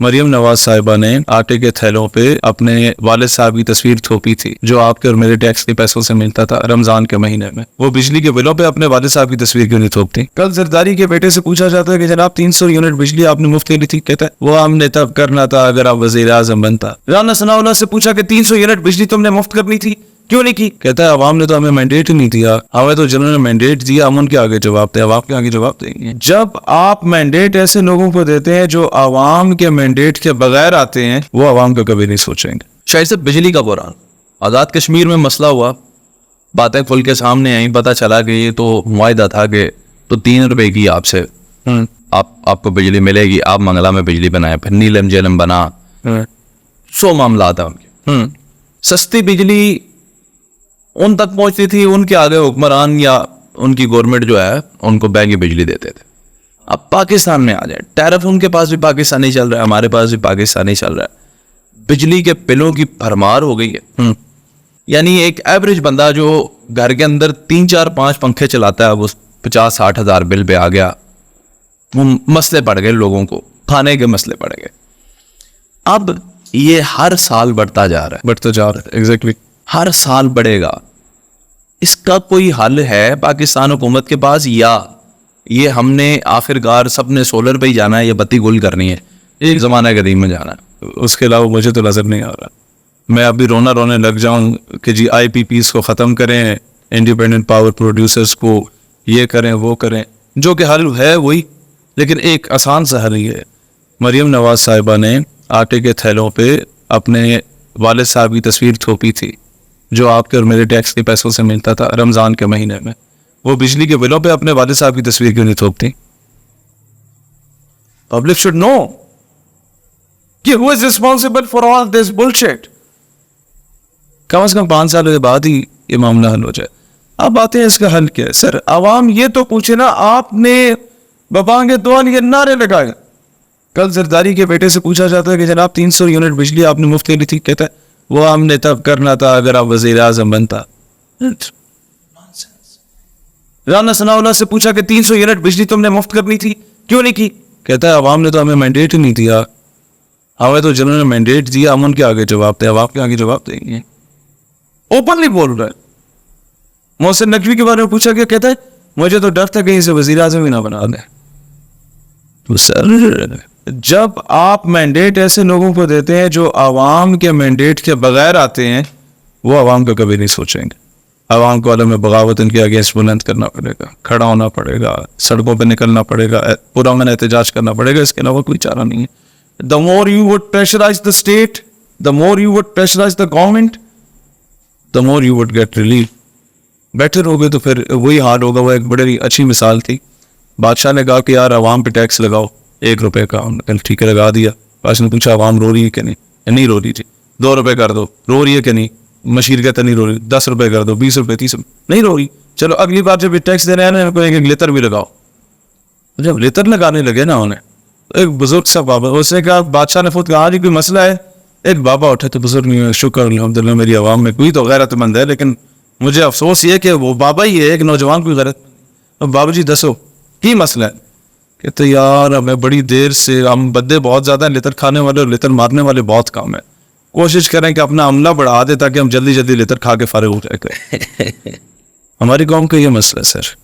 مریم نواز صاحبہ نے آٹے کے تھیلوں پہ اپنے والد صاحب کی تصویر تھوپی تھی جو آپ کے اور میرے ٹیکس کے پیسوں سے ملتا تھا رمضان کے مہینے میں. وہ بجلی کے بلوں پہ اپنے والد صاحب کی تصویر کیوں نہیں تھوپتی؟ کل زرداری کے بیٹے سے پوچھا جاتا ہے کہ جناب 300 یونٹ بجلی آپ نے مفت لی تھی، کہتا ہے وہ ہم نے تب کرنا تھا اگر آپ وزیر اعظم بنتا. رانا ثناء اللہ سے پوچھا کہ 300 یونٹ بجلی تم نے مفت کرنی تھی، کیوں نہیں کی؟ کہتا ہے عوام نے تو ہمیں مینڈیٹ ہی نہیں دیا، ہمیں تو جنہوں نے مینڈیٹ دیا ہم ان کے آگے جواب دیں، عوام کے آگے جواب دیں گے. جب آپ مینڈیٹ ایسے لوگوں کو دیتے ہیں جو عوام کے مینڈیٹ کے بغیر آتے ہیں، وہ عوام کا کبھی نہیں سوچیں گے. شاہد صاحب، بجلی کا بحران آزاد کشمیر میں مسئلہ ہوا، باتیں کھل کے سامنے آئیں، پتہ چلا کہ یہ تو معاہدہ تھا کہ تو 3 روپے کی آپ سے آپ کو بجلی ملے گی، آپ منگلا میں بجلی بنائیں، پھر نیلم جیلم بنا، 100 معاملات ہیں ان کے. سستی بجلی ان تک پہنچتی تھی، ان کے آگے حکمران یا ان کی گورنمنٹ جو ہے ان کو مہنگی بجلی دیتے تھے. اب پاکستان میں آ جائیں، ٹیرف ان کے پاس بھی پاکستانی چل رہا ہے، ہمارے پاس بھی پاکستانی چل رہا ہے. بجلی کے بلوں کی بھرمار ہو گئی ہے. یعنی ایک ایوریج بندہ جو گھر کے اندر 3 4 5 پنکھے چلاتا ہے، وہ 50-60 ہزار بل پہ آ گیا. وہ مسئلے پڑ گئے، لوگوں کو کھانے کے مسئلے پڑ گئے. اب یہ ہر سال بڑھتا جا رہا ہے، ایگزیکٹلی ہر سال بڑھے گا. اس کا کوئی حل ہے پاکستان حکومت کے پاس، یا یہ ہم نے آخرکار سب نے سولر پہ ہی جانا ہے یا بتی گل کرنی ہے، ایک زمانہ قدیم میں جانا ہے؟ اس کے علاوہ مجھے تو نظر نہیں آ رہا. میں ابھی رونے لگ جاؤں کہ جی IPPs کو ختم کریں، انڈیپینڈنٹ پاور پروڈیوسرز کو یہ کریں وہ کریں، جو کہ حل ہے وہی، لیکن ایک آسان سا حل ہی ہے. مریم نواز صاحبہ نے آٹے کے تھیلوں پہ اپنے والد صاحب کی تصویر تھوپی تھی جو آپ کے اور میرے ٹیکس کے پیسوں سے ملتا تھا رمضان کے مہینے میں. وہ بجلی کے بلوں پہ اپنے والد صاحب کی تصویر کیوں نہیں تھوپتی؟ پبلک شوڈ نو کہ who is responsible for all this bullshit. کم از کم 5 سال کے بعد ہی یہ معاملہ حل ہو جائے. اب باتیں اس کا حل کیا ہے؟ سر عوام یہ تو پوچھے نا، آپ نے ببانگے دوال یہ نعرے لگائے. کل زرداری کے بیٹے سے پوچھا جاتا ہے کہ جناب 300 یونٹ بجلی آپ نے مفت لی تھی، کہتا ہے وہ ہم نے تب کرنا تھا اگر آپ وزیر اعظم بنتا. رانا ثناء اللہ سے پوچھا کہ 300 یونٹ بجلی تم نے مفت کرنی تھی، کیوں نہیں کی؟ کہتا ہے عوام نے تو ہمیں مینڈیٹ ہی نہیں دیا، ہمیں تو جنہوں نے مینڈیٹ دیا ہم ان کے آگے جواب دیں، عوام کے آگے جواب دیں گے. اوپنلی بول رہا ہے. محسن نقوی کے بارے میں پوچھا گیا، کہتا ہے مجھے تو ڈر تھا کہیں سے وزیر اعظم ہی نہ بنا دیں. تو سر جب آپ مینڈیٹ ایسے لوگوں کو دیتے ہیں جو عوام کے مینڈیٹ کے بغیر آتے ہیں، وہ عوام کا کبھی نہیں سوچیں گے. عوام کو عالم بغاوت ان کے اگینسٹ بلند کرنا پڑے گا، کھڑا ہونا پڑے گا، سڑکوں پہ نکلنا پڑے گا، پرامن احتجاج کرنا پڑے گا. اس کے علاوہ کوئی چارہ نہیں ہے. The more you would pressurize the state, the more you would pressurize the government, the more you would get relief. بیٹھے رہو گے تو پھر وہی حال ہوگا. وہ ایک بڑی اچھی مثال تھی. بادشاہ نے کہا کہ یار عوام پہ ٹیکس لگاؤ 1 روپے کا. ٹھیک ہے لگا دیا. بادشاہ نے پوچھا عوام رو رہی ہے کہ نہیں رو رہی تھی. 2 روپے کر دو. رو رہی ہے کہ نہیں؟ مشیر کہتا نہیں رو رہی. 10 روپے کر دو. 20 روپے 30 روپے نہیں رو رہی. چلو اگلی بار جب ٹیکس دے رہے ہیں نا ایک لیتر بھی لگاؤ. جب لیتر لگانے لگے نا انہیں، ایک بزرگ سا بابا، اس نے کہا بادشاہ نے خود کہا جی کوئی مسئلہ ہے. ایک بابا اٹھے تو بزرگ نہیں، شکر الحمدللہ میری عوام میں کوئی تو غیرت مند ہے، لیکن مجھے افسوس یہ کہ وہ بابا ہی ہے، ایک نوجوان کوئی غیرت مند. بابا جی دسو کی مسئلہ ہے؟ کہتے یار ہمیں بڑی دیر سے، ہم بدے بہت زیادہ ہیں، لیتر کھانے والے اور لیتر مارنے والے بہت کم ہیں. کوشش کریں کہ اپنا عملہ بڑھا دے تاکہ ہم جلدی جلدی لیتر کھا کے فارغ ہو جائے. ہماری قوم کا یہ مسئلہ ہے سر.